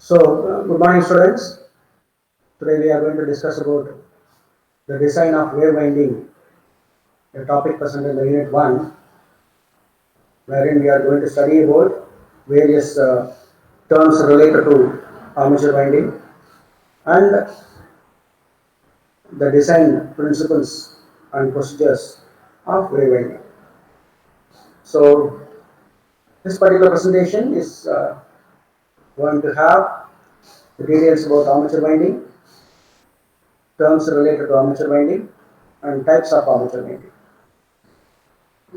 Good morning, students. Today we are going to discuss about the design of wave winding, a topic present in the unit 1, wherein we are going to study about various terms related to armature winding and the design principles and procedures of wave winding. So, this particular presentation is going to have the details about armature winding, terms related to armature winding, and types of armature winding.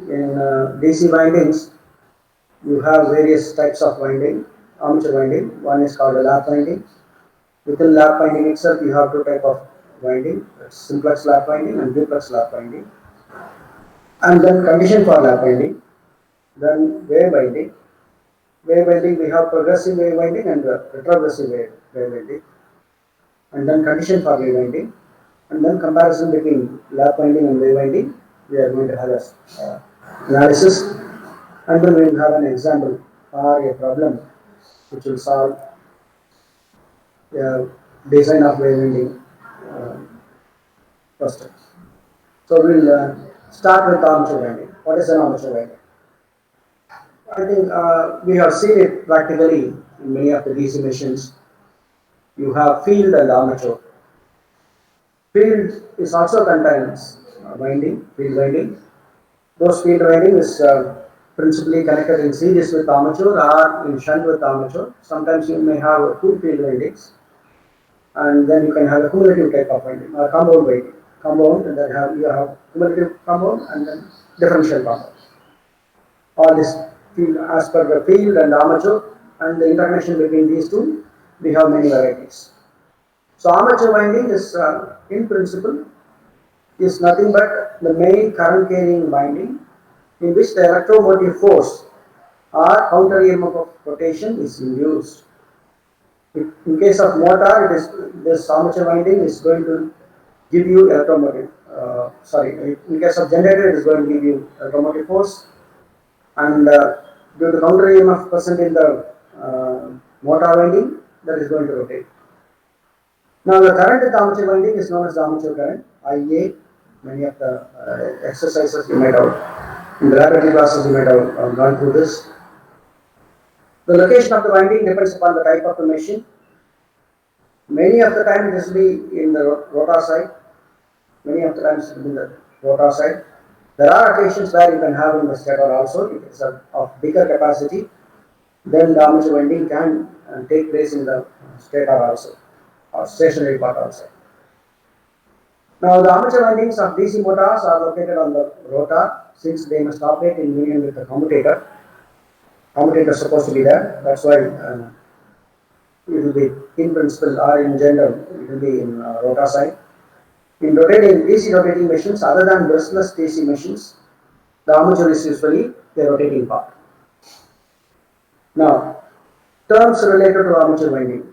In DC windings, you have various types of winding, armature winding. One is called a lap winding. Within lap winding itself, you have two types of winding, simplex lap winding and duplex lap winding. And then condition for lap winding, then wave winding. Wave winding, we have progressive wave winding and retrogressive wave winding. And then condition for wave winding. And then comparison between lap winding and wave winding. We are going to have a analysis, and then we will have an example or a problem which will solve the design of wave winding first. So we will start with armature winding. What is an armature winding? I think we have seen it practically in many of the DC machines. You have field and armature. Field is also contains winding, field winding. Those field winding is principally connected in series with armature or in shunt with armature. Sometimes you may have two field windings, and then you can have a cumulative type of winding or compound winding. Compound, and then you have cumulative compound and then differential compound. All this field as per the field and armature, and the interaction between these two, we have many varieties. So armature winding is in principle is nothing but the main current carrying winding in which the electromotive force or counter EMF of rotation is induced. In case of motor, this armature winding is going to give you electromotive. In case of generator, it is going to give you electromotive force, and due to counter EMF present in the motor winding, that is going to rotate. Now, the current with armature winding is known as the armature current, IA. Many of the exercises you might have, in the laboratory classes you might have gone through this. The location of the winding depends upon the type of the machine. Many of the time this will be in the rotor side. Many of the times it will be in the rotor side. There are occasions where you can have in the stator also. If it is of bigger capacity, then the armature winding can take place in the stator also, or stationary part also. Now, the armature windings of DC motors are located on the rotor, since they must operate in union with the commutator. Commutator is supposed to be there. That's why it will be in principle or in general, it will be in rotor side. In rotating DC rotating machines, other than brushless DC machines, the armature is usually the rotating part. Now, terms related to armature winding.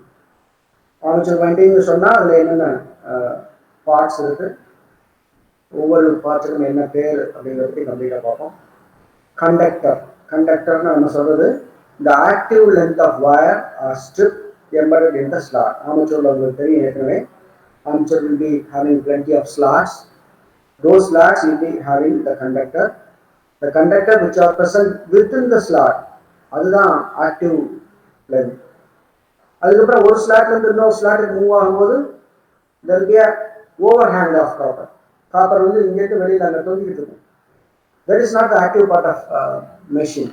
Armature winding is parts இருக்கு ஒவ்வொரு பார்ட்ஸுக்கும் என்ன பேர் அப்படிங்கிறது கம்ப்ளீட்டாக பார்ப்போம். கண்டக்டர்னு நம்ம சொல்றது the active length of wire or strip embedded in the slot. ஆர்மேச்சர்ல உங்களுக்கு தெரியும் ஏற்கனவே armature will be having plenty of slots. Those slots will be having the conductor which are present within the slot. அதுதான் active length. அதுக்கப்புறம் ஒரு ஸ்லாட்ல இருந்து இன்னொரு ஸ்லாட்டுக்கு move ஆகும்போது there will be a overhang of copper. Copper வந்து இங்கிட்டு வெளியில் அங்கே தொங்கிட்டு இருக்கும். That is not the active part of machine.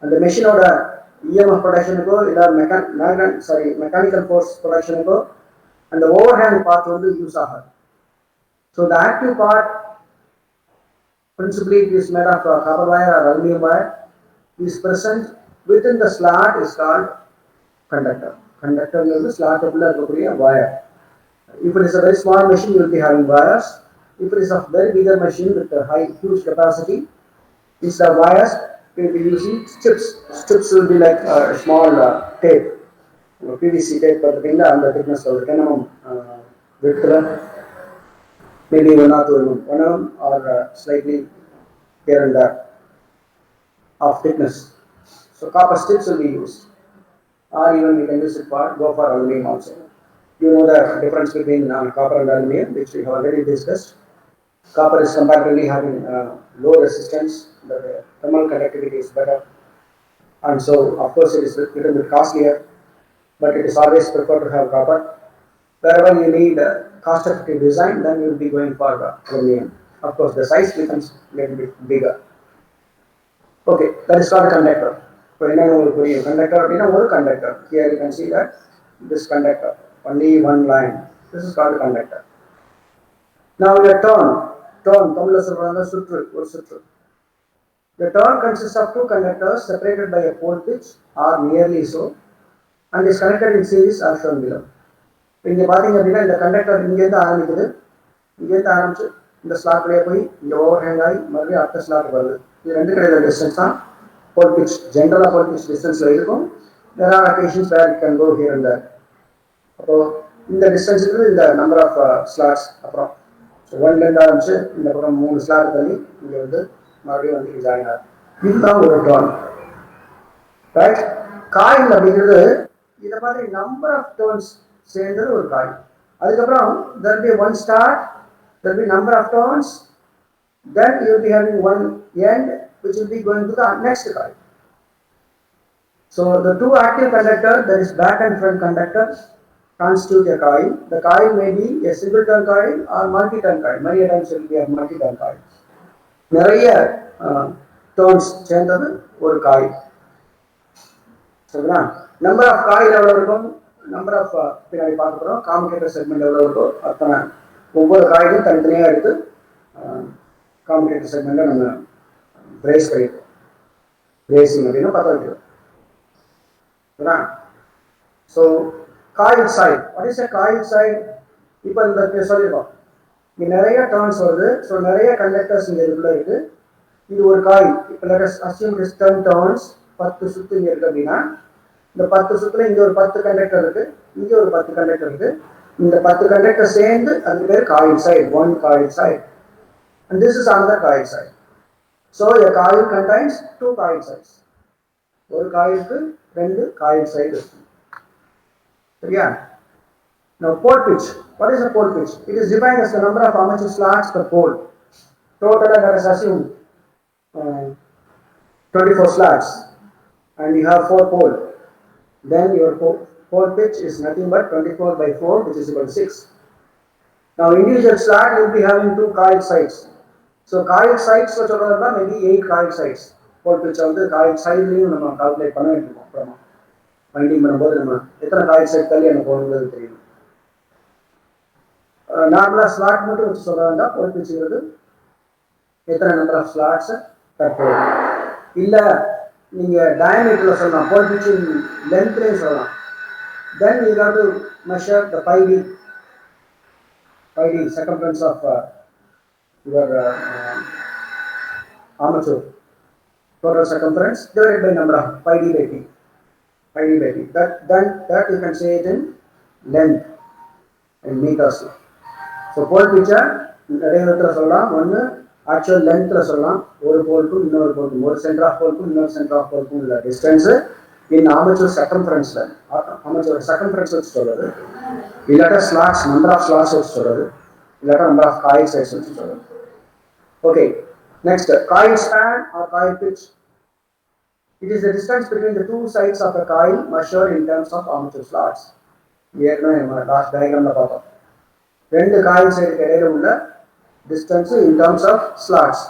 அந்த மெஷினோட EMF ப்ரொடக்ஷனுக்கோ இல்லை மெக்கானிக்கல் ஃபோர்ஸ் ப்ரொடக்ஷனுக்கோ அந்த ஓவர்ஹேங் பார்ட் வந்து யூஸ் ஆகாது. So the active part, principally it is made of copper wire or aluminum wire, is present within the slot is called conductor. Conductor means slot உள்ள இருக்கக்கூடிய wire. If it is a very small machine, you will be having wires. If it is a very bigger machine with a huge capacity, instead of wires, we will be using strips. Strips will be like a small tape, PVC tape, and the thickness of 10 mm width, maybe 1 or 2 mm, 1 mm or slightly here and there of thickness. So copper strips will be used. or even we can use it for go for aluminum also. You know the difference between copper and aluminum, which we have already discussed. Copper is comparatively having low resistance, the thermal conductivity is better, and so of course it is a little bit costlier, but it is always preferred to have copper. Wherever you need cost-effective design, then you will be going for aluminum. Of course, the size becomes a little bit bigger. Okay, that is called a conductor. So, conductor. Here you can see that this conductor, only one line. This is called a conductor. Now your turn, the turn consists of two conductors separated by a pole pitch or nearly so, and is connected in series as shown below. இங்கே பார்த்தீங்க அப்படின்னா இந்த conductor இங்கேருந்து ஆரம்பிக்குது, இங்கேருந்து ஆரம்பிச்சு இந்த ஸ்லாட்லேயே போய் இங்கே ஓவர் ஹேங் ஆகி மறுபடியும் அடுத்த ஸ்லாட் வருது. இது ரெண்டு கிடையாது டிஸ்டன்ஸ் தான் போல் பிச். ஜென்ரலாக போல் பிச் டிஸ்டன்ஸில் இருக்கும். there are occasions where it can go here and there. அப்போது இந்த டிஸ்டன்ஸுக்கு இந்த நம்பர் ஆஃப் ஸ்லாட்ஸ் அப்புறம் ஒன்லேருந்து ஆரம்பிச்சு இந்த பக்கம் 3 ஸ்லாட் தள்ளி இங்கே வந்து மறுபடியும் வந்து ஜாயின் ஆகும். இதுதான் ஒரு டர்ன். ரைட், காயில் அப்படிங்கிறது இதை மாதிரி நம்பர் ஆஃப் டர்ன்ஸ் சேர்ந்தது ஒரு காயில். அதுக்கப்புறம் there will be one start, there will be number of turns, then you will be having one end which will be going to the next coil. So the two active conductors, that is back and front conductors, constitute a coil. The coil may be a single turn coil or multi-turn coil. Many times it will be a multi-turn coil. நிறைய turns சேர்ந்தது ஒரு coil. சரிங்களா? Number of coil எவ்வளோ இருக்கும், number of பின்னாடி பார்க்க போகிறோம். காம்படேட்டர் segment எவ்வளோ இருக்கோ அத்தனை ஒவ்வொரு காயிலும் தனித்தனியாக எடுத்து காம்படேட்டர் செக்மெண்ட்டில் நம்ம பிரேஸ் பண்ணியிருக்கோம். பிரேசிங் அப்படின்னா பற்ற வைக்கிறோம். சரிங்களா? So coil side, what is a coil side? இப்போ இந்த சொல்லியிருக்கோம், இங்கே நிறைய டர்ன்ஸ் வருது. ஸோ நிறைய கண்டக்டர்ஸ் இங்கே இதுக்குள்ளே இருக்குது. இது ஒரு காயில். இப்போ லெட் அஸ்யூம் திஸ் 10 டர்ன்ஸ், 10 சுற்று இங்கே இருக்குது அப்படின்னா இந்த 10 சுற்றுல இங்கே ஒரு 10 கண்டக்டர் இருக்குது, இங்கே ஒரு 10 கண்டக்டர் இருக்குது. இந்த 10 கண்டக்டர் சேர்ந்து அது பேர் coil side, one coil side. And this is another coil side. So a coil contains 2 coil sides. ஒரு காயிலுக்கு 2 காயில் சைடு இருக்கு. சரியா? Now pole pitch. What is a pole pitch? It is defined as the number of armature slots per pole. Total, let us assume 24 slots and you have 4 poles. Then your pole pitch is nothing but 24 by 4, which is equal to 6. Now individual slot will be having 2 coil sides. So coil sides maybe 8 coil sides. Pole pitch வந்து coil side லையும் நம்ம calculate பண்ண வேண்டியிருக்கும். அப்புறமா winding பண்ணும்போது நம்ம எத்தனை coil side தள்ளி எனக்கு போகணுங்கிறது தெரியும். நார்மலாக ஸ்லாட் மட்டும் வச்சு சொல்ல வேண்டாம். போல் பிச்சுங்கிறது எத்தனை நம்பர் ஆஃப் ஸ்லாட்ஸ் தற்போது இல்லை நீங்கள் டயமீட்டரில் சொல்லலாம், போல் பிச்சின் லென்த்லேயும் சொல்லலாம். Then you have to measure the 5D circumference of your armature. Total circumference divided by number of 5D by T. 5D by T. That you can say it in length in meters. So pole pitcher நிறைய விதத்தில் சொல்லலாம். ஒன்று actual லென்த்தில் சொல்லலாம், ஒரு போலுக்கும் இன்னொரு போலுக்கும், ஒரு centre of போலுக்கும் இன்னொரு சென்டர் ஆஃப் போலுக்கும் உள்ள டிஸ்டன்ஸு இன் ஆமச்சூர் சர்க்கம்ஃபரன்ஸில், ஆமச்சூர் சர்க்கம்ஃபரன்ஸ் வச்சு சொல்கிறது, இல்லாட்டா ஸ்லாட்ஸ் நம்பர் ஆஃப் ஸ்லாட்ஸ் வச்சு சொல்கிறது, இல்லாட்டா நம்பர் ஆஃப் காயில் சைட்ஸ் வச்சு சொல்கிறது. Okay, next coil span or coil pitch. It is the distance between the two sides of a coil measured in terms of armature slots. ஏற்கனவே நம்ம last டயக்ராம்ல பார்த்தோம். ரெண்டு coil சைடுக்கு இடையில உள்ள distance in terms of slots.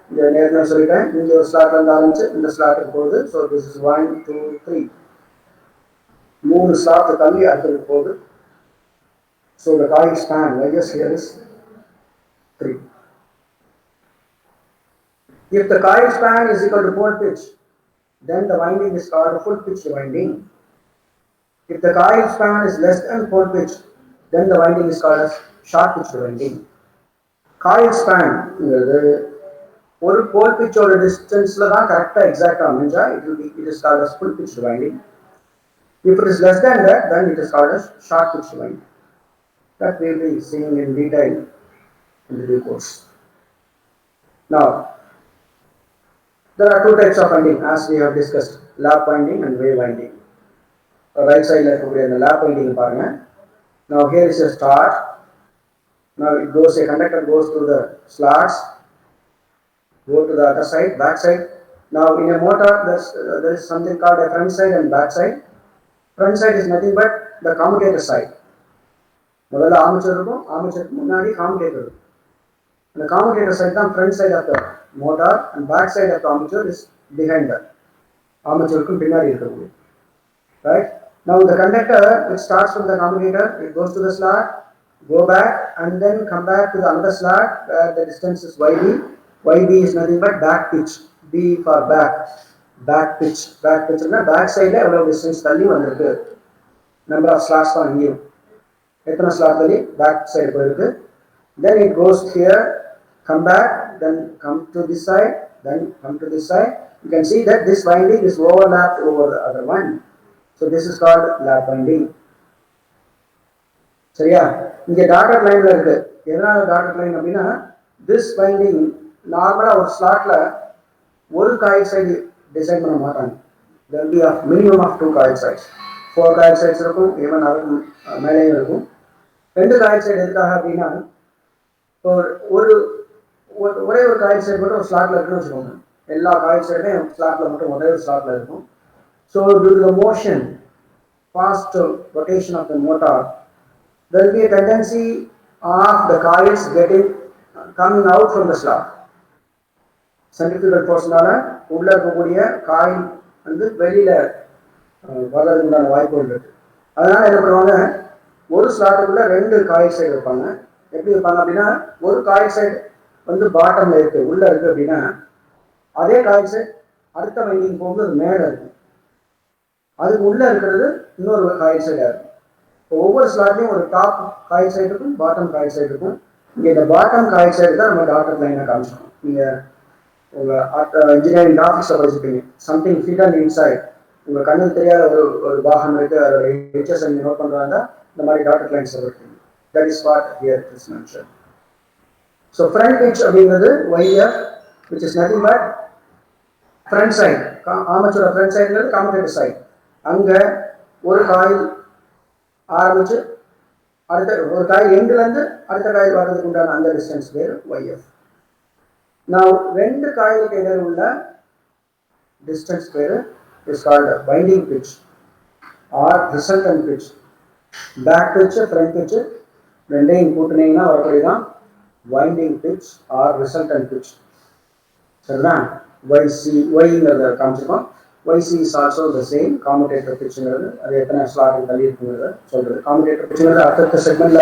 இந்த நேரத்தில் சொல்லிட்டேன், இங்கே ஒரு ஸ்லாட்ல இருந்து ஆரம்பிச்சு இந்த ஸ்லாட்டுக்கு போகுது. ஸோ திஸ் இஸ் 1 2 3 3 ஸ்லாட் தள்ளி அடுத்ததுக்கு போகுது. So the coil span radius here is 3. If the coil span is equal to pole pitch, then the winding is called a full pitch winding. If the coil span is less than pole pitch, then the winding is called as short pitch winding. Coil span ஒரு pole pitch ஓட டிஸ்டன்ஸ்ல தான் கரெக்டா எக்ஸாக்டா அமைஞ்சா it is called as full pitch winding. If it is less than that, then it is called as short pitch winding. That we will be seeing in detail in the due course. Now there are two types of winding as we have discussed, lap winding and wave winding. Right சைடில் இருக்கக்கூடிய அந்த lab winding பாருங்க. Now here is a start. Now it goes, a conductor goes through the slots, go to the other side, back side. Now in a motor there is something called a front side and back side. Front side is nothing but the commutator side. முதல்ல armature இருக்கும், ஆர்மேச்சருக்கு முன்னாடி commutator இருக்கும். அந்த commutator side தான் front side of the motor and back side of the armature is behind the ஆர்மேச்சருக்கும் பின்னாடி இருக்கக்கூடிய. Right? Now the conductor, it starts from the commutator, it goes to the slot, go back and then come back to the another slot where the distance is YB. YB is nothing but back pitch. B for back. Back pitch. Back pitch na back side la evlo distance thalli vandirukku. Number of slots தான் இங்கேயும். எத்தனை slot தள்ளி back side போயிருக்கு. Then it goes here, come back, then come to this side, then come to this side. You can see that this winding is overlapped over the other one. So this is called lap winding. சரியா? இங்க dotted லைன்ல இருக்கு. எதனால dotted line அப்படின்னா this winding நார்மலா ஒரு ஸ்லாட்ல ஒரு coil side design பண்ண மாட்டாங்க. There will be a minimum of 2 coil sides. 4 coil sides இருக்கும், ஈவன் அதுக்கு மேலேயும் இருக்கும். 2 காயில் சைடு எதுக்காக அப்படின்னா ஒரே ஒரு காயில் சைடு மட்டும் ஒரு ஸ்லாட்ல இருக்குன்னு வச்சுக்கோங்க. எல்லா காயில் சைடுமே ஸ்லாட்ல மட்டும் ஒரே ஒரு ஸ்லாட்ல இருக்கும். So due to the motion, fast rotation of the motor, there will be a tendency of the coils coming out from the slot. Centrifugal force-னால உள்ள இருக்கக்கூடிய காயில் வந்து வெளியில வர்றதுக்குண்டான வாய்ப்புகள் இருக்கு. அதனால என்ன பண்ணுவாங்க, ஒரு ஸ்லாட்டுக்குள்ள 2 காயில் சைடு வைப்பாங்க. எப்படி வைப்பாங்க அப்படின்னா, ஒரு காயில் சைடு வந்து பாட்டம்ல இருக்கு, உள்ள இருக்கு அப்படின்னா அதே காயில் சைடு அடுத்த வைண்டிங் போகும்போது மேல இருக்கு, அதுக்கு உள்ள இருக்கிறது இன்னொரு காயில் சைடா இருக்கும். இப்போ ஒவ்வொரு ஸ்லாட்லையும் ஒரு டாப் காயில் சைடு இருக்கும், பாட்டம் காயில் சைடு இருக்கும். இங்கே இந்த பாட்டம் காயில் சைடு தான் நம்ம டாட்டட் லைனை காமிச்சிடும். நீங்கள் உங்கள் இன்ஜினியரிங் கிராஃபிக்ஸை படிச்சுப்பீங்க. சம்திங் ஹிடன் இன்சைட், உங்கள் கண்ணுக்கு தெரியாத ஒரு பாகம் இருக்கு, அதோட ஹெச்எஸ் நீங்கள் நோட் பண்ணுறாங்க, இந்த மாதிரி டாட்டட் லைன்ஸ் இருக்கு. That is what here is mention. So front pitch அப்படிங்கிறது YF, which is nothing but front side. ஆர்மேச்சரோட ஃப்ரண்ட் சைடுங்கிறது கம்யூட்டேட்டர் சைடு. அங்கே ஒரு காயில் ஆரம்பிச்சு அடுத்த ஒரு காயில் எண்டுலேருந்து அடுத்த காயில் வர்றதுக்கு உண்டான அந்த டிஸ்டன்ஸ் பேர் YF. நான் 2 காயிலுக்கு இடையில உள்ள distance pair is called winding pitch or resultant pitch. Back pitch front pitch ரெண்டையும் கூட்டினீங்கன்னா வரக்கூடியதான் winding pitch or resultant pitch. சரிதான்? YCங்கிறத காமிச்சிருக்கோம். YC is also the same. Commutator பிட்சுங்கிறது அது எத்தனை ஸ்லாட் தள்ளி இருக்குங்கிறத சொல்றது. காமுடேட்டர் பிட்சுங்கிறது அடுத்த செக்மெண்ட்ல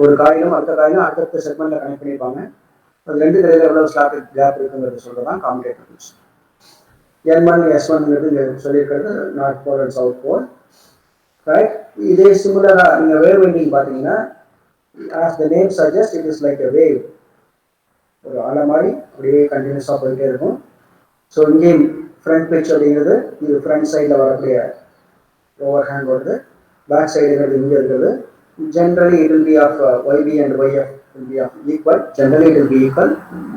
ஒரு காயிலும் அடுத்த காயிலும் அடுத்த செக்மெண்ட்ல கனெக்ட் பண்ணியிருப்பாங்க. அது 2 கடையில் எவ்வளவு ஸ்லாட் கேப் இருக்குங்கிறது சொல்றதுதான் காமுடேட்டர் பிட்ச். N1 S1ங்கிறது சொல்லியிருக்கிறது north pole and south pole. Right? இதே சிமிலரா நீங்க வேவ் வைண்டிங் பார்த்தீங்கன்னா, as the name suggests, it is like a wave. ஒரு அலை மாதிரி அப்படியே கண்டினியூஸாக போயிட்டே இருக்கும். ஸோ இங்கேயும் ஃப்ரண்ட் பிட்ச் அப்படிங்கிறது இது ஃப்ரண்ட் சைடில் வரக்கூடிய ஓவர் ஹேண்ட் வருது. பேக் சைடுங்கிறது இங்கே இருக்கிறது. Generally it will be of YB and YF will be of equal. Generally it will be equal.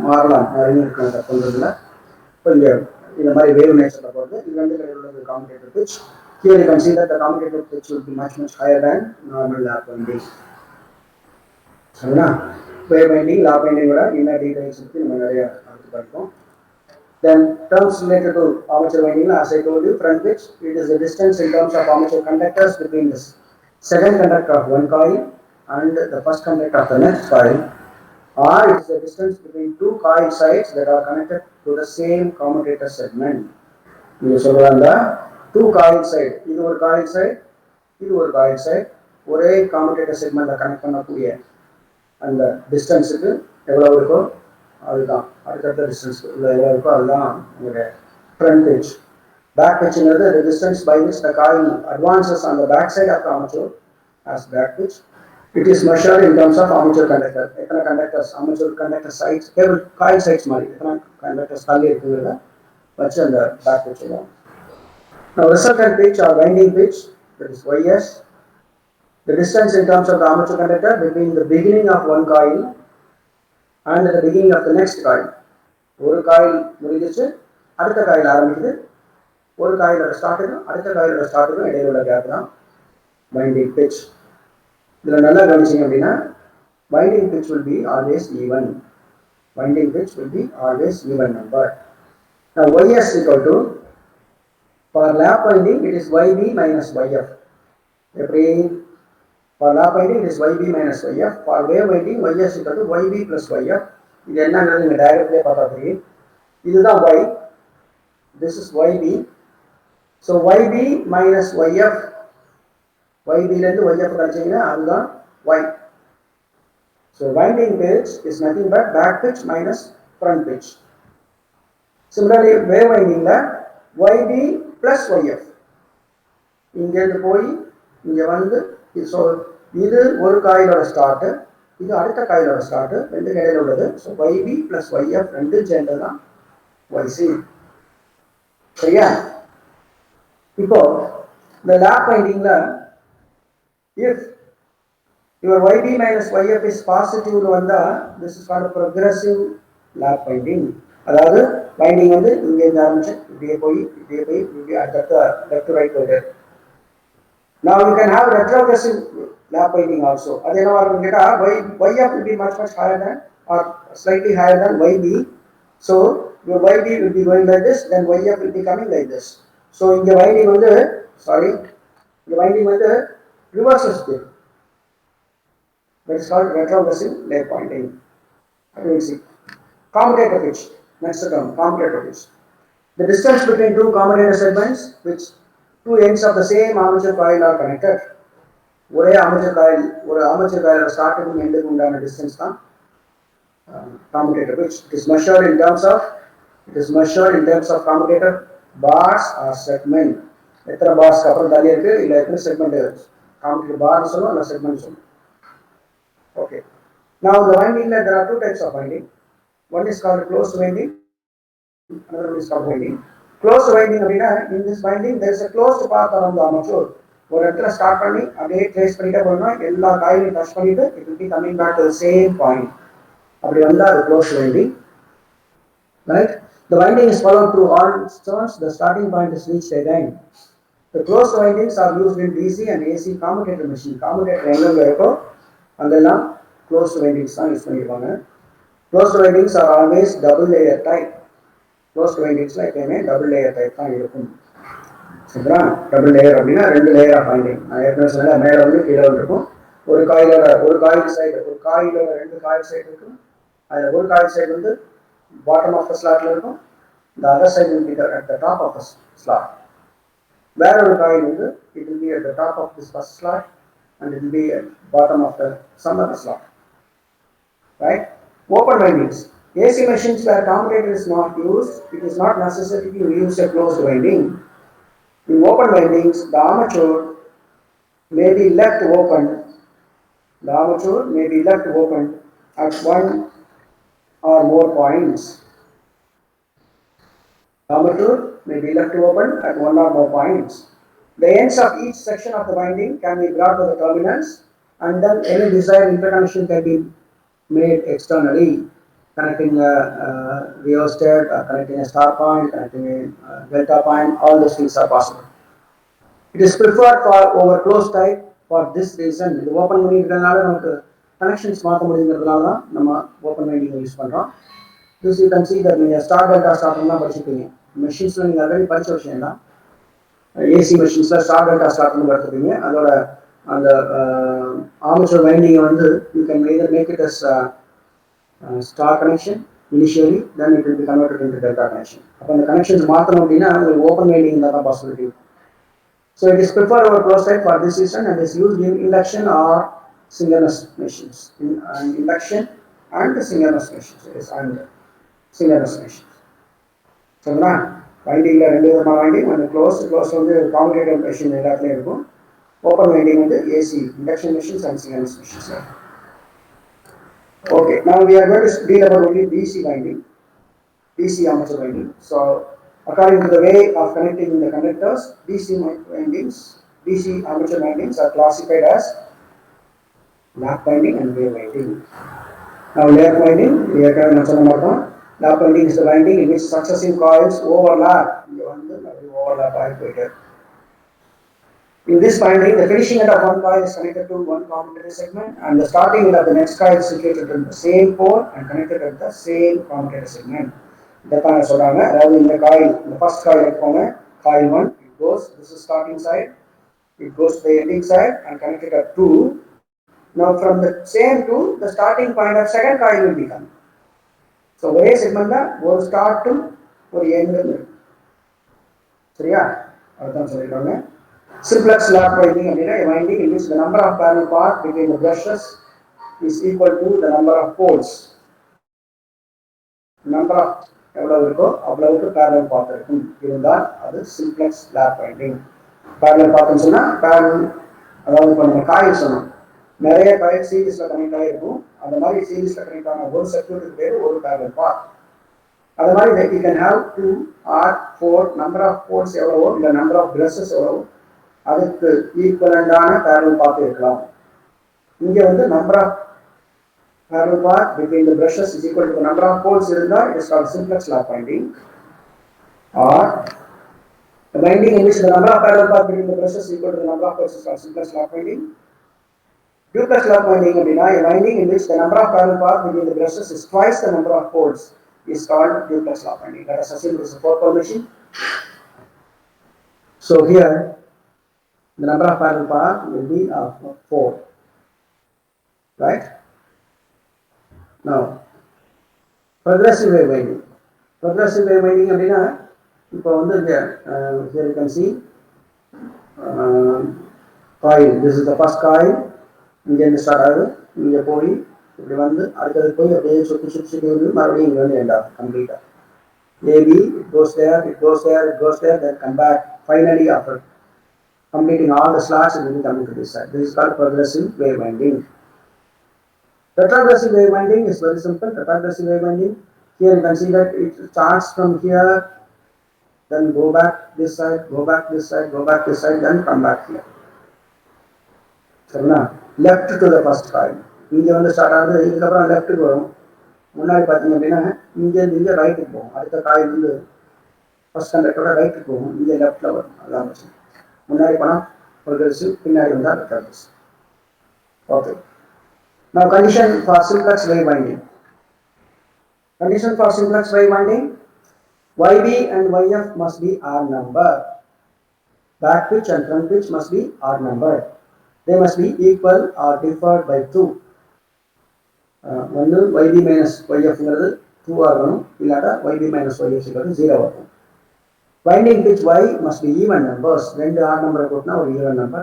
மாறலாம், நிறைய இருக்கிற சொல்றதுல. இப்போ இங்கே இந்த மாதிரி வேவ் நேச்சரில் போகிறது. இது 2 கடையில் உள்ளது commutator pitch. Here you can see that the commutator pitch will be much higher than normal lap winding. சரிங்களா? வேவ் வைண்டிங் லாப் வைண்டிங் விட இன்னும் டீடைல்ஸ் இருக்கு, நம்ம நிறைய அடுத்து பார்ப்போம். Then terms related to armature winding, as I told you, front pitch, it is the distance in terms of armature conductors between the second conductor of one coil and the first conductor of the next coil, or it is the distance between 2 coil sides that are connected to the same commutator segment. You சொல்றாங்க 2 coil side, இது ஒரு coil side, இது ஒரு coil side, ஒரே commutator segmentல connect பண்ணக்கூடிய அந்த டிஸ்டன்ஸுக்கு எவ்வளவு இருக்கோ அதுதான் அடுத்த டிஸ்டன்ஸ் எவ்வளவு இருக்கோ அதுதான் உங்களுடைய ஃப்ரண்ட் பிட்ச். பேக் பிட்ச்ங்கிறது the distance by which the coil advances on the back side of the armature as back pitch. It is measured in terms of armature conductor. எத்தனை conductors armature conductor sides, cable coil sides மாதிரி எத்தனை conductors தள்ளி இருக்குங்கிறத வச்சு அந்த back pitch வரும். Now resultant pitch or winding pitch, that is YS, the distance in terms of the armature conductor between the beginning of one coil and the beginning of the next coil. ஒரு coil முடிஞ்சிச்சு, அடுத்த coil ஆரம்பிக்குது. ஒரு காயிலோட ஸ்டார்ட்டுக்கும் அடுத்த காயிலோட ஸ்டார்ட்டுக்கும் இடையில உள்ள gap தான் winding pitch. இதில் நல்லா கவனிச்சிங்க அப்படின்னா winding pitch will be always even. Winding pitch will be always even number. Now ys equal to, for lap winding it is yb minus yf. எப்படி? For lap winding it is yb minus yf. For wave winding ys equal to yb plus yf. இது என்னங்கிறது நீங்கள் டைரக்ட்லேயே பார்த்தா தெரியும். இதுதான் y, this is yb. So yb minus yf, ybலேருந்து yf கழிச்சிங்கன்னா அதுதான் y. So winding pitch is nothing but back pitch minus front pitch. Similarly wave winding la yb plus yf. இங்கேருந்து போய் இங்கே வந்து ஸோ இது ஒரு காயிலோட ஸ்டார்ட்டு, இது அடுத்த காயிலோட ஸ்டார்ட்டு, ரெண்டு இடையில உள்ளது. ஸோ yb plus yf ரெண்டும் சேர்ந்தது தான் yc. சரியா? இப்போ இந்த lab வைண்டிங்ல if your yb minus yf is positive வந்தா this is called progressive lap winding. அதாவது வைண்டிங் வந்து இங்க இருந்து ஆரம்பிச்சு இப்படியே போய் இப்படி அடுத்த லெஃப்ட் ரைட் போயிட்டு. Now you can have retrogressive lap winding also. அது என்னவா இருக்கும் கேட்டா yf will be much higher than or slightly higher than yb. So your yb will be going like this, then yf will be coming like this. So இங்க winding வந்து reverse இருக்கு. That is called retrogressive lap winding. Commutator pitch. Next term, commutator pitch. The distance between two commutator segments, which two ends of the same armature coil are connected. ஒரே armature coil, ஒரு armature coil starting எண்டுக்கு உண்டான distance தான் commutator pitch. It is measured in terms of commutator bars or segment. எத்தனை parse அப்புறம் தள்ளி இருக்கு இல்லை எத்தனை செக்மெண்ட் commutator bar சொல்லுவோம் இல்லை செக்மெண்ட் சொல்லுவோம். Okay. Now the winding, there are two types of winding. One is called closed winding, another one is called winding. Closed winding அப்படின்னா in this winding there is a closed path around the armature. ஒரு இடத்துல start பண்ணி அப்படியே trace பண்ணிட்டே போனோம்னா எல்லா காயிலையும் touch பண்ணிட்டு it will be coming back to the same point. அப்படி வந்தா அது closed winding. Right? The winding is followed through all turns. The starting point is reached again. The closed windings are used in DC and AC commutator machine. Commutator எங்க இருக்கோ அதெல்லாம் closed windings தான் use பண்ணிருப்பாங்க. Closed windings are always double layer type. Closed windings எப்பவுமே double layer type தான் இருக்கும். சரிங்களா? Double layer அப்படின்னா ரெண்டு லேயர் ஆஃப் வைண்டிங். நான் ஏற்கனவே சொன்னேன் மேலே வந்து கீழே இருக்கும். ஒரு காயிலோட ரெண்டு காயில் சைடு இருக்கும். அதில் ஒரு காயில் சைடு வந்து பாட்டம் ஆஃப் த ஸ்லாட்ல இருக்கும். The other side will be at the top of the slot. வேற ஒரு காயில் வந்து it will be at the top of this first slot and it will be at bottom of some other slot. Right? Open windings. AC machines where commutator is not used, it is not necessary to use a closed winding. In open windings, the armature may be left open. At one or more points. The armature may be left open at one or more points. The ends of each section of the winding can be brought to the terminals, and then any desired interconnection can be made externally, connecting a rheostat, connecting a star point, connecting a delta point. All those things are possible. It is preferred for over closed type for this reason. The open பண்ணிக்கிறதுனால நமக்கு connections மாற்ற முடியுங்கிறதுனால தான் நம்ம open winding use பண்ணுறோம். This you can see that நீங்கள் star delta ஸ்டார்ட்லாம் படிச்சிருப்பீங்க. மெஷின்ஸில் நீங்கள் already படித்த விஷயம் தான். ஏசி மெஷின்ஸில் ஸ்டார் டெல்டா ஸ்டார்ட்னு பார்த்துருப்பீங்க. அதோட அந்த ஆர்மேச்சர் வைண்டிங்கை வந்து you can either make it as star connection initially, then it will be converted into delta connection. அப்போ அந்த கனெக்ஷன்ஸ் மாற்றணும் அப்படின்னா உங்களுக்கு ஓப்பன் வைண்டிங் தான் possibility. So it is preferred over closed type for this reason and is used in induction or synchronous machines. Induction and synchronous machines. சரிங்களா? வைண்டிங்கில் ரெண்டு விதமான winding, ஒன்று க்ளோஸ் வந்து காம்படேட்டர் மெஷின் எல்லாத்துலேயும் இருக்கும். ஓப்பன் வைண்டிங் வந்து AC induction machines and synchronous machines. Okay, now we are going to deal about only DC winding, DC armature winding. So according to the way of connecting the conductors, DC armature windings are classified as lap winding and wave winding. Now lap winding, lap winding is the winding in which successive coils overlap. overlap ஆகிட்டு. In this binding, the finishing end of one coil is connected to one commutator segment, and the starting end of the next coil is situated in the same pole and connected at the same commutator segment. இதைத்தான் சொல்றாங்க. அதாவது இந்த coil, இந்த first coil எடுப்போங்க, coil 1, it goes, this is starting side, it goes to the ending side and connected at 2. Now from the same 2, the starting point of second coil will become. So ஒரே செக்மெண்ட்ல ஒரு ஸ்டார்ட்டும் ஒரு எண்டும் இருக்கு. சரியா? அதுதான் சொல்லிருக்காங்க. Simplex lap winding அப்படின்னா a winding in which the number of parallel paths between the brushes is equal to the number of poles. Number of எவ்வளவு இருக்கோ அவ்வளவுக்கு parallel path இருக்கும் இருந்தால் அது simplex lap winding. Parallel pathன்னு சொன்னா parallel, அதாவது இப்போ நம்ம காயில் சொன்னோம், நிறைய காயில் சீரீஸ்ல கனெக்ட் ஆகிருக்கும். அந்த மாதிரி சீரீஸ்ல கனெக்ட் ஆன ஒரு சர்க்யூட்டுக்கு பேர் ஒரு parallel path. அது மாதிரி you can have 2 or 4 number of poles எவ்வளவோ இல்லை number of brushes எவ்வளவோ அதுக்கு ஈக்குவலண்டான parallel path இருக்கலாம். இங்க வந்து number of parallel path between the brushes is equal to the number of poles இருந்தா it is called simplex lap winding. Or the winding in which the number of parallel path between the brushes is equal to the number of poles is called simplex lap winding. Duplex lap winding அப்படின்னா a winding in which the number of parallel path between the brushes is twice the number of poles is called duplex lap winding. Let us assume this is a 4-pole machine. So here the number of parallel paths will be 4, right? Now progressive wave winding. Progressive wave winding அப்படின்னா இப்போ வந்து here you can see coil. This is the first coil. இங்கேருந்து start ஆகுது, இங்கே போய் இப்படி வந்து அடுத்தது போய் அப்படியே சுற்றி சுற்றி சுற்றி வந்து மறுபடியும் இங்கே வந்து எண்ட் ஆகும் கம்ப்ளீட்டாக. AB it goes there, it goes there, it goes there, then come back. Finally after completing all the slots, it will be coming to this side. This is called progressive wave winding. Retrogressive wave winding is very simple. Retrogressive wave winding, here you can see that it starts from here, then go back this side, go back this side, go back this side, then come back here. சரிங்களா? Left to the first coil. இங்கே வந்து start ஆகுது, இதுக்கப்புறம் லெஃப்ட்டுக்கு வரும். முன்னாடி பார்த்தீங்க அப்படின்னா இங்கேருந்து இங்கே ரைட்டுக்கு போகும். அடுத்த காயில் வந்து ஃபர்ஸ்ட் கண்டக்டரோட ரைட்டுக்கு போகும், இங்கே லெஃப்டில் வரும். அதான் பிரச்சனை. முன்னாடி போனால் ப்ரோக்ரெசிவ், பின்னாடி வந்தால் ரெட்ரோக்ரெசிவ். Okay. Now condition for simplex wave winding. Condition for simplex wave winding, YB and YF must be odd number. Back pitch and front pitch must be odd number. They must be equal or differed by 2. ஒன்று YB minus YFங்கிறது 2 ஆகணும், இல்லாட்டா YB minus YF = 0 ஆகும். Winding pitch Y must be even numbers. ரெண்டு odd number போட்டுனா ஒரு even number.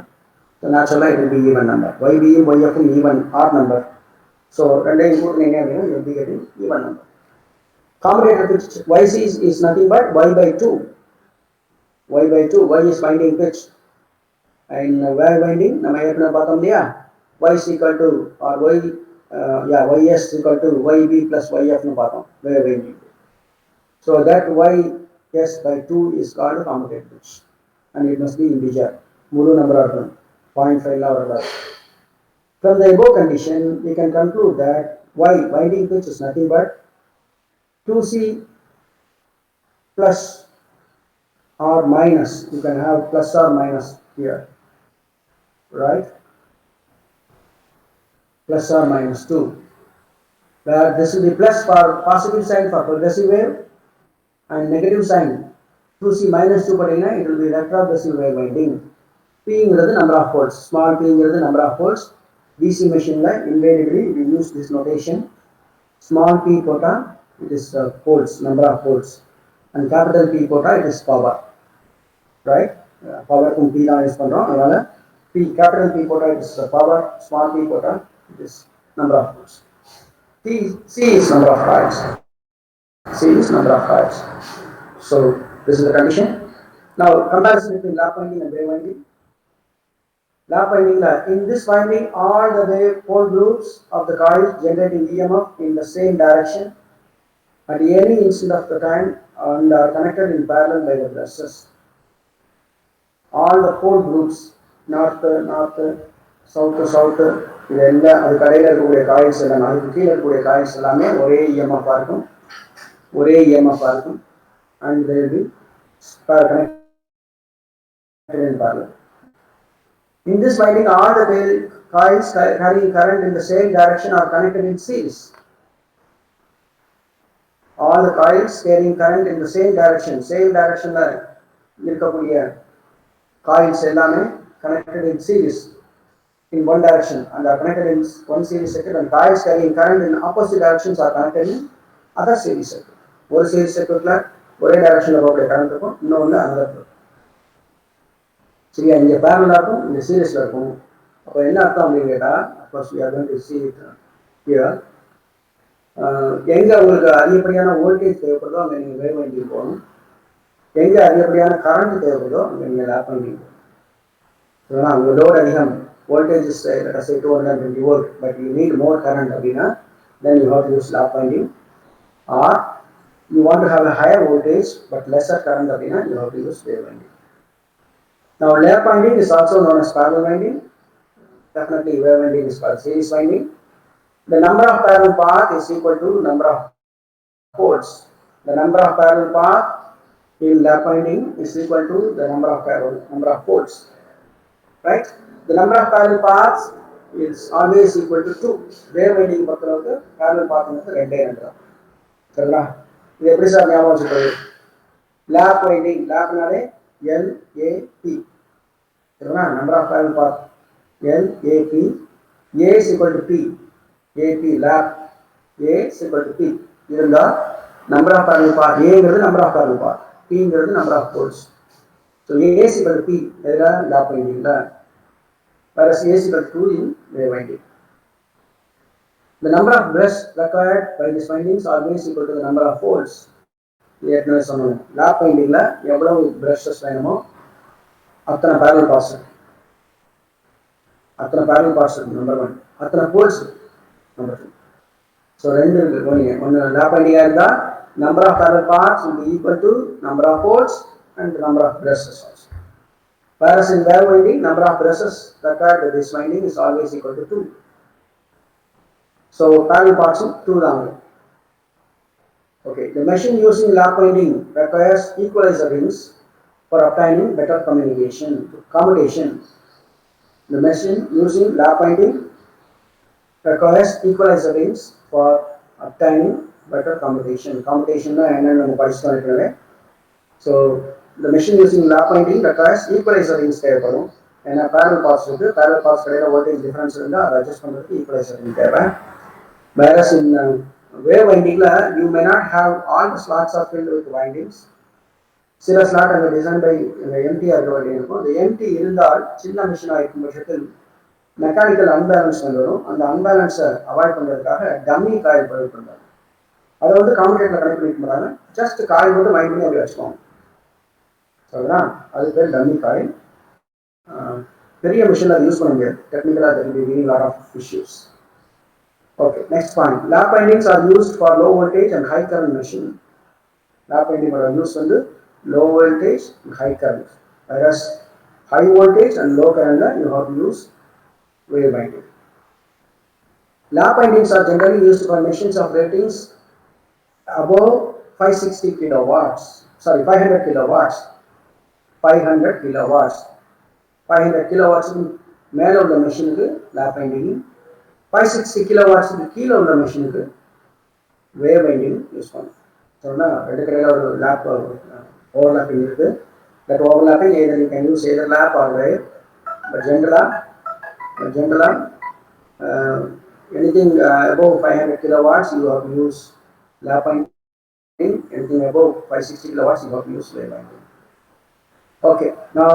So naturally it will be even number. YB யும் YF யும் even odd number. So ரெண்டையும் கூட்டினீங்க அப்படின்னா you will be getting even number. Commutator pitch YC is nothing but Y by 2. Y by 2. Y is winding pitch. And wave winding நம்ம ஏற்கனவே பார்த்தோம் இல்லையா, Y is equal to or YS equal to YB plus YF னு பார்த்தோம் wave winding. So that YS by 2 is called commutator pitch and it must be integer. முழு நம்பரா இருக்கணும், 0.5 ல வரக்கூடாது. From the above condition we can conclude that winding pitch is nothing but 2C plus or minus. You can have plus or minus here, right? Plus or minus 2, where this will be plus for positive sign for progressive wave and negative sign 2C minus 2 padina it will be retrogressive wave winding. P is number of poles, small p is number of poles. DC machine la invariably we use this notation. Small p quota it is poles, number of poles, and capital P quota it is power, right? Power kum P la use pandrom, adala P capital P quota it is power, small p quota it is number of poles. C is number of coils. C is number of coils. So this is the condition. Now comparison between lap winding and wave winding. Lap winding la, in this winding all the wave pole groups of the coil generating EMF in the same direction at any instant of the time and are connected in parallel by the brushes. All the pole groups, north, south, இதெல்லாம் அது கடையில் இருக்கக்கூடிய coils எல்லாம், அதுக்கு கீழே இருக்கக்கூடிய coils எல்லாமே ஒரே இஎம்எஃபாக இருக்கும், and they will be connected in parallel. In this winding, all the coils carrying current in the same direction are connected in series. All the coils carrying current in the same direction இருக்கக்கூடிய coils எல்லாமே connected in series in one direction and are connected in one series circuit, and coils carrying current in opposite directions are connected in other series circuit. ஒரு series circuitல ஒரே directionல போகக்கூடிய current இருக்கும், இன்னொன்று another இருக்கும். சரியா, இங்கே பேரலாக இருக்கும், இங்கே சீரியஸில் இருக்கும். அப்போ என்ன அர்த்தம் அப்படின்னு கேட்டால், of course we are going to see it here. எங்கே உங்களுக்கு அதிகப்படியான வோல்டேஜ் தேவைப்படுதோ அங்கே நீங்கள் வேவ் வைண்டிங் போகணும். எங்கே அதிகப்படியான கரண்ட் தேவைப்படுதோ அங்கே நீங்கள் லேப் வைண்டிங் போகணும். சரிங்களா, உங்கள் லோட் அதிகம், voltage is let us say 220 volt, but you need more current அப்படின்னா then you have to use lap winding. Or you want to have a higher voltage but lesser current அப்படின்னா you have to use wave winding. Now lap winding is also known as parallel winding. Definitely wave winding is called series winding. The number of parallel path is equal to number of poles. The number of parallel path in lap winding is equal to the number of poles. Right? The number of parallel paths is always equal to 2. Wave winding பொறுத்தளவுக்கு parallel path வந்து ரெண்டே ரெண்டு தான். சரிங்களா, இது எப்படி sir ஞாபகம் வச்சுக்கிறது? லேப் வைண்டிங், லேப்னாலே LAP. சரிங்களா, number of parallel path LAP. A is equal to P. AP lap A is equal to P. இருந்தால் number of parallel path, Aங்கிறது number of parallel path, Pங்கிறது number of poles. So A is equal to P எதில் lap winding, whereas A is equal to 2 in wave winding. The number of brushes required by this winding is always equal to the number of poles. ஏற்கனவே சொன்னோம், lab வைண்டிங்கில் எவ்வளவு precious வேணுமோ அத்தனை parallel paths இருக்கு number 1, அத்தனை poles number 2. So ரெண்டு இருக்கு, ஒன்று லேப் வைண்டிங்காக இருந்தால் number of parallel paths will be equal to number of poles and number of brushes also. Whereas in wave winding, number of brushes required by this winding is always equal to 2. So parallel paths 2 தான். Okay, the machine using lap winding requires equalizer rings for obtaining better commutation. The machine using lap winding requires equalizer rings for obtaining better commutation. Commutation na enna namu padishittom irukave. So the machine using lap winding requires equalizer rings தேவைப்படும். ஏன்னா parallel paths இருக்கு, parallel paths இடையில voltage difference இருந்தால் அதை adjust பண்ணுறதுக்கு equalizer ring தேவை. Whereas in wave windingல you may not have all the slots are filled with windings. சில slot அங்கே டிசைன் பை எம்டியாக இருக்க வேண்டிய இருக்கும். அந்த எம்டி இருந்தால் சின்ன மிஷினாக இருக்கும் பட்சத்தில் மெக்கானிக்கல் அன்பேலன்ஸ் வரும். அந்த அன்பேலன்ஸை அவாய்ட் பண்ணுறதுக்காக டம்மி காயில் ப்ரொவைட் பண்ணுறாங்க. அதை வந்து காம்படேட்டில் கனெக்ட் பண்ணிக்க மாட்டாங்க, ஜஸ்ட் காயில் மட்டும் வைண்ட் பண்ணி அப்படி வச்சுக்கோங்க. சரிங்களா, அது பேர் டம்மி காயில். பெரிய மிஷினில் அதை யூஸ் பண்ண முடியாது, டெக்னிக்கலாக there will be lot of issues. Okay, next point. Lap windings are used for low voltage and high current machine. Lap winding are used for low voltage and high current. Whereas high voltage and low current you have to use wave winding. Lap windings are generally used for machines of ratings above 560 kilowatts. Sorry, 500 kilowatts. 500 kilowatts. 500 kilowatts மேல உள்ள மெஷினுக்கு lap winding. 560 kilowatts கீழே உள்ள மெஷினுக்கு wave winding use பண்ணும். சொன்னால் ரெண்டு கடையில் ஒரு lab overlapping இருக்குது. That overlapping either you can use either lap or wave. But generally anything above 500 kilowatts you have to use lap winding. Anything above 560 kilowatts you have to use wave winding. Okay, now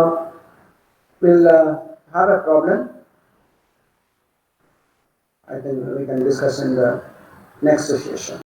we'll have a problem. I think we can discuss in the next session.